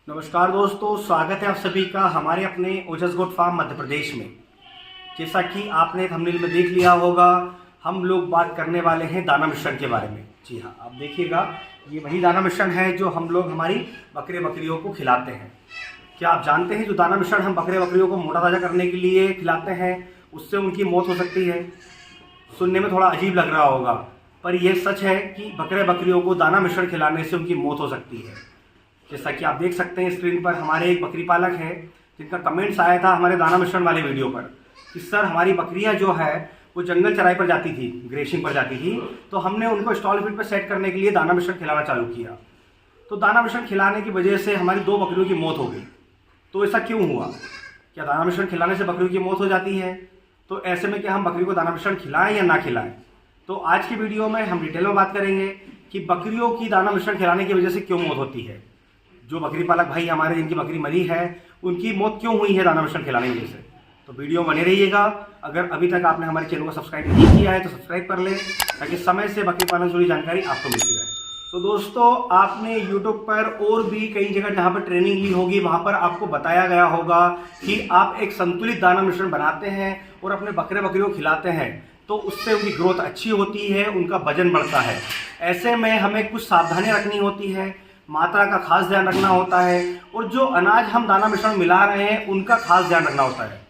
नमस्कार दोस्तों, स्वागत है आप सभी का हमारे अपने ओजस गोट फार्म मध्य प्रदेश में। जैसा कि आपने थंबनेल में देख लिया होगा, हम लोग बात करने वाले हैं दाना मिश्रण के बारे में। जी हाँ, आप देखिएगा, ये वही दाना मिश्रण है जो हम लोग हमारी बकरे बकरियों को खिलाते हैं। क्या आप जानते हैं जो दाना मिश्रण हम बकरे बकरियों को मोटा ताज़ा करने के लिए खिलाते हैं उससे उनकी मौत हो सकती है? सुनने में थोड़ा अजीब लग रहा होगा, पर यह सच है कि बकरे बकरियों को दाना मिश्रण खिलाने से उनकी मौत हो सकती है। जैसा कि आप देख सकते हैं स्क्रीन पर, हमारे एक बकरी पालक है जिनका कमेंट्स आया था हमारे दाना मिश्रण वाले वीडियो पर कि सर हमारी बकरियां जो है वो जंगल चराई पर जाती थी, ग्रेशिंग पर जाती थी, तो हमने उनको स्टॉल फीड पर सेट करने के लिए दाना मिश्रण खिलाना चालू किया। तो दाना मिश्रण खिलाने की वजह से हमारी 2 बकरियों की मौत हो गई। तो ऐसा क्यों हुआ? क्या दाना मिश्रण खिलाने से बकरियों की मौत हो जाती है? तो ऐसे में क्या हम बकरी को दाना मिश्रण खिलाएं या ना खिलाएं? तो आज की वीडियो में हम डिटेल में बात करेंगे कि बकरियों की दाना मिश्रण खिलाने की वजह से क्यों मौत होती है। जो बकरी पालक भाई हमारे जिनकी बकरी मरी है उनकी मौत क्यों हुई है दाना मिश्रण खिलाने की वजह से। तो वीडियो बने रहिएगा। अगर अभी तक आपने हमारे चैनल को सब्सक्राइब नहीं किया है तो सब्सक्राइब कर लें ताकि समय से बकरी पालन से जुड़ी जानकारी आपको मिलती रहे। तो दोस्तों, आपने यूट्यूब पर और भी कई जगह जहाँ पर ट्रेनिंग ली होगी वहाँ पर आपको बताया गया होगा कि आप एक संतुलित दाना मिश्रण बनाते हैं और अपने बकरे बकरियों को खिलाते हैं तो उससे उनकी ग्रोथ अच्छी होती है, उनका वजन बढ़ता है। ऐसे में हमें कुछ सावधानियाँ रखनी होती है, मात्रा का खास ध्यान रखना होता है और जो अनाज हम दाना मिश्रण मिला रहे हैं उनका खास ध्यान रखना होता है,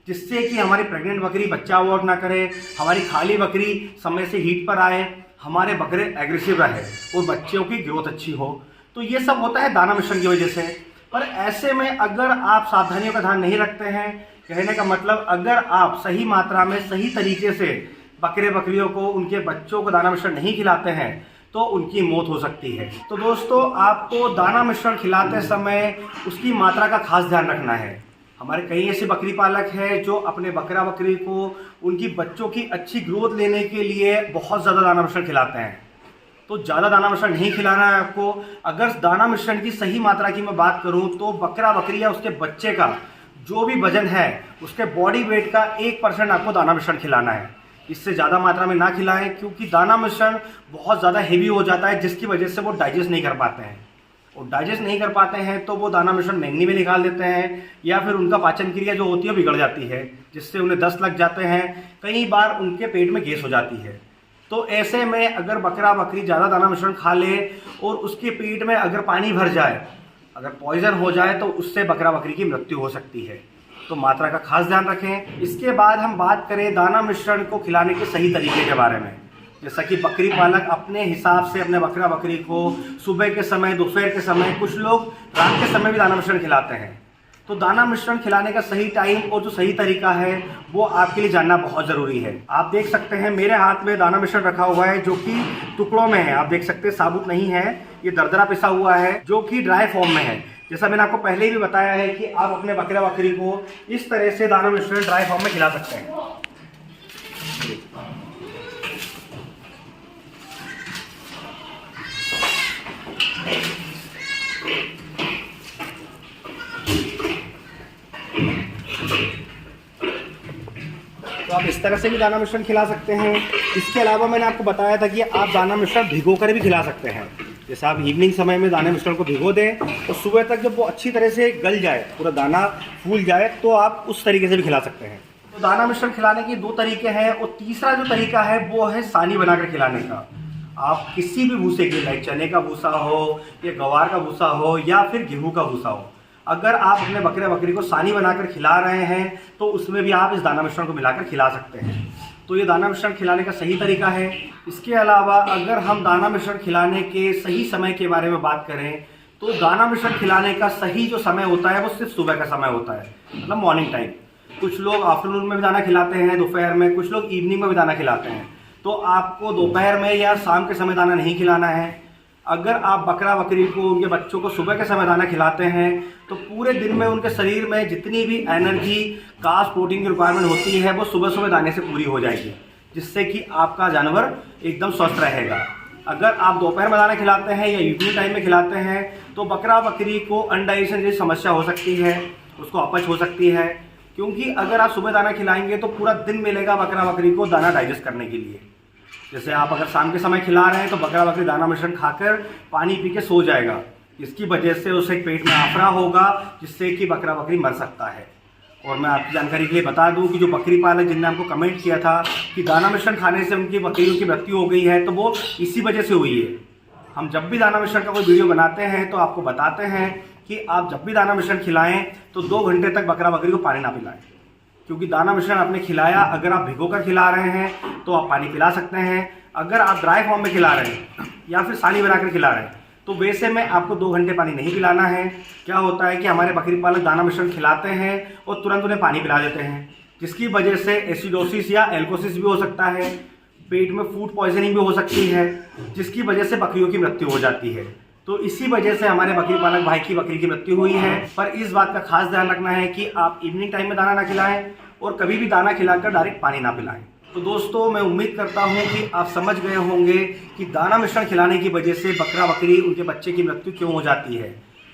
जिससे कि हमारी प्रेग्नेंट बकरी बच्चा अवॉर्ड ना करे, हमारी खाली बकरी समय से हीट पर आए, हमारे बकरे एग्रेसिव रहे और बच्चों की ग्रोथ अच्छी हो। तो ये सब होता है दाना मिश्रण की वजह से। पर ऐसे में अगर आप सावधानियों का ध्यान नहीं रखते हैं, कहने का मतलब अगर आप सही मात्रा में सही तरीके से बकरे बकरियों को, उनके बच्चों को दाना मिश्रण नहीं खिलाते हैं तो उनकी मौत हो सकती है। तो दोस्तों, आपको दाना मिश्रण खिलाते समय उसकी मात्रा का खास ध्यान रखना है। हमारे कई ऐसे बकरी पालक हैं जो अपने बकरा बकरी को उनकी बच्चों की अच्छी ग्रोथ लेने के लिए बहुत ज़्यादा दाना मिश्रण खिलाते हैं। तो ज़्यादा दाना मिश्रण नहीं खिलाना है आपको। अगर दाना मिश्रण की सही मात्रा की मैं बात करूं तो बकरा बकरी या उसके बच्चे का जो भी वजन है उसके बॉडी वेट का 1% आपको दाना मिश्रण खिलाना है। इससे ज़्यादा मात्रा में ना खिलाएं, क्योंकि दाना मिश्रण बहुत ज़्यादा हेवी हो जाता है जिसकी वजह से वो डाइजेस्ट नहीं कर पाते हैं, और डाइजेस्ट नहीं कर पाते हैं तो वो दाना मिश्रण मैंगनी में निकाल देते हैं या फिर उनका पाचन क्रिया जो होती है बिगड़ जाती है, जिससे उन्हें दस्त लग जाते हैं, कई बार उनके पेट में गैस हो जाती है। तो ऐसे में अगर बकरा बकरी ज़्यादा दाना मिश्रण खा ले और उसके पेट में अगर पानी भर जाए, अगर पॉइजन हो जाए तो उससे बकरा बकरी की मृत्यु हो सकती है। तो मात्रा का खास ध्यान रखें। इसके बाद हम बात करें दाना मिश्रण को खिलाने के सही तरीके के बारे में। जैसा कि बकरी पालक अपने हिसाब से अपने बकरा बकरी को सुबह के समय, दोपहर के समय, कुछ लोग रात के समय भी दाना मिश्रण खिलाते हैं। तो दाना मिश्रण खिलाने का सही टाइम और जो सही तरीका है वो आपके लिए जानना बहुत ज़रूरी है। आप देख सकते हैं मेरे हाथ में दाना मिश्रण रखा हुआ है जो कि टुकड़ों में है। आप देख सकते हैं साबुत नहीं है, ये दरदरा पिसा हुआ है जो कि ड्राई फॉर्म में है। जैसा मैंने आपको पहले ही भी बताया है कि आप अपने बकरा बकरी को इस तरह से दाना मिश्रण ड्राई फॉर्म में खिला सकते हैं। तो आप इस तरह से भी दाना मिश्रण खिला सकते हैं। इसके अलावा मैंने आपको बताया था कि आप दाना मिश्रण भिगो कर भी खिला सकते हैं। जैसे आप इवनिंग समय में दाना मिश्रण को भिगो दें और सुबह तक जब वो अच्छी तरह से गल जाए, पूरा दाना फूल जाए, तो आप उस तरीके से भी खिला सकते हैं। तो दाना मिश्रण खिलाने के 2 तरीके हैं और तीसरा जो तरीका है वो है सानी बनाकर खिलाने का। आप किसी भी भूसे के, लाइक चने का भूसा हो या गवार का भूसा हो या फिर गेहूँ का भूसा हो, अगर आप अपने बकरे बकरी को सानी बनाकर खिला रहे हैं तो उसमें भी आप इस दाना मिश्रण को मिलाकर खिला सकते हैं। तो ये दाना मिश्रण खिलाने का सही तरीका है। इसके अलावा अगर हम दाना मिश्रण खिलाने के सही समय के बारे में बात करें तो दाना मिश्रण खिलाने का सही जो समय होता है वो सिर्फ सुबह का समय होता है, मतलब मॉर्निंग टाइम। कुछ लोग आफ्टरनून में भी दाना खिलाते हैं, दोपहर में, कुछ लोग इवनिंग में भी दाना खिलाते हैं। तो आपको दोपहर में या शाम के समय दाना नहीं खिलाना है। अगर आप बकरा बकरी को, उनके बच्चों को सुबह के समय दाना खिलाते हैं तो पूरे दिन में उनके शरीर में जितनी भी एनर्जी, कार्ब्स, प्रोटीन की रिक्वायरमेंट होती है वो सुबह सुबह दाने से पूरी हो जाएगी, जिससे कि आपका जानवर एकदम स्वस्थ रहेगा। अगर आप दोपहर में दाना खिलाते हैं या इवनिंग टाइम में खिलाते हैं तो बकरा बकरी को अनडाइजेशन जैसी समस्या हो सकती है, उसको अपच हो सकती है, क्योंकि अगर आप सुबह दाना खिलाएंगे तो पूरा दिन मिलेगा बकरा बकरी को दाना डाइजेस्ट करने के लिए। जैसे आप अगर शाम के समय खिला रहे हैं तो बकरा बकरी दाना मिश्रण खाकर पानी पी के सो जाएगा, इसकी वजह से उसे पेट में आफरा होगा, जिससे कि बकरा बकरी मर सकता है। और मैं आपकी जानकारी के लिए बता दूं कि जो बकरी पालक जिनने हमको कमेंट किया था कि दाना मिश्रण खाने से उनकी बकरियों की मृत्यु हो गई है, तो वो इसी वजह से हुई है। हम जब भी दाना मिश्रण का कोई वीडियो बनाते हैं तो आपको बताते हैं कि आप जब भी दाना मिश्रण खिलाएं तो 2 घंटे तक बकरा बकरी को पानी ना पिलाएं, क्योंकि दाना मिश्रण आपने खिलाया, अगर आप भिगो कर खिला रहे हैं तो आप पानी पिला सकते हैं। अगर आप ड्राई फॉर्म में खिला रहे हैं या फिर सानी बनाकर खिला रहे हैं तो वैसे में आपको 2 घंटे पानी नहीं पिलाना है। क्या होता है कि हमारे बकरी पालक दाना मिश्रण खिलाते हैं और तुरंत उन्हें पानी पिला देते हैं, जिसकी वजह से एसिडोसिस या एल्कोसिस भी हो सकता है, पेट में फूड पॉइजनिंग भी हो सकती है, जिसकी वजह से बकरियों की मृत्यु हो जाती है। तो इसी वजह से हमारे बकरी पालक भाई की बकरी की मृत्यु हुई है। पर इस बात का खास ध्यान रखना है कि आप इवनिंग टाइम में दाना ना खिलाएं और कभी भी दाना खिलाकर डायरेक्ट पानी ना पिलाएं। तो दोस्तों, मैं उम्मीद करता हूं कि आप समझ गए होंगे कि दाना मिश्रण खिलाने की वजह से बकरा बकरी उनके बच्चे की मृत्यु क्यों हो जाती है।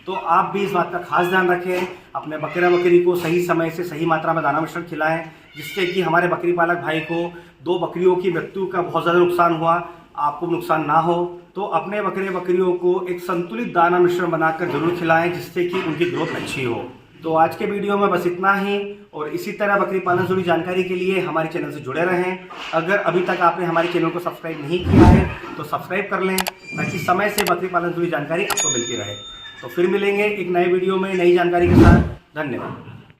तो आप भी इस बात का खास ध्यान रखें, अपने बकरा बकरी को सही समय से सही मात्रा में दाना मिश्रण खिलाएं, जिससे कि हमारे बकरी पालक भाई को 2 बकरियों की मृत्यु का बहुत ज़्यादा नुकसान हुआ, आपको नुकसान ना हो। तो अपने बकरे बकरियों को एक संतुलित दाना मिश्रण बनाकर जरूर खिलाएं, जिससे कि उनकी ग्रोथ अच्छी हो। तो आज के वीडियो में बस इतना ही, और इसी तरह बकरी पालन से जुड़ी जानकारी के लिए हमारे चैनल से जुड़े रहें। अगर अभी तक आपने हमारे चैनल को सब्सक्राइब नहीं किया है तो सब्सक्राइब कर लें, ताकि समय से बकरी पालन से जुड़ी जानकारी आपको मिलती रहे। तो फिर मिलेंगे एक नए वीडियो में नई जानकारी के साथ। धन्यवाद।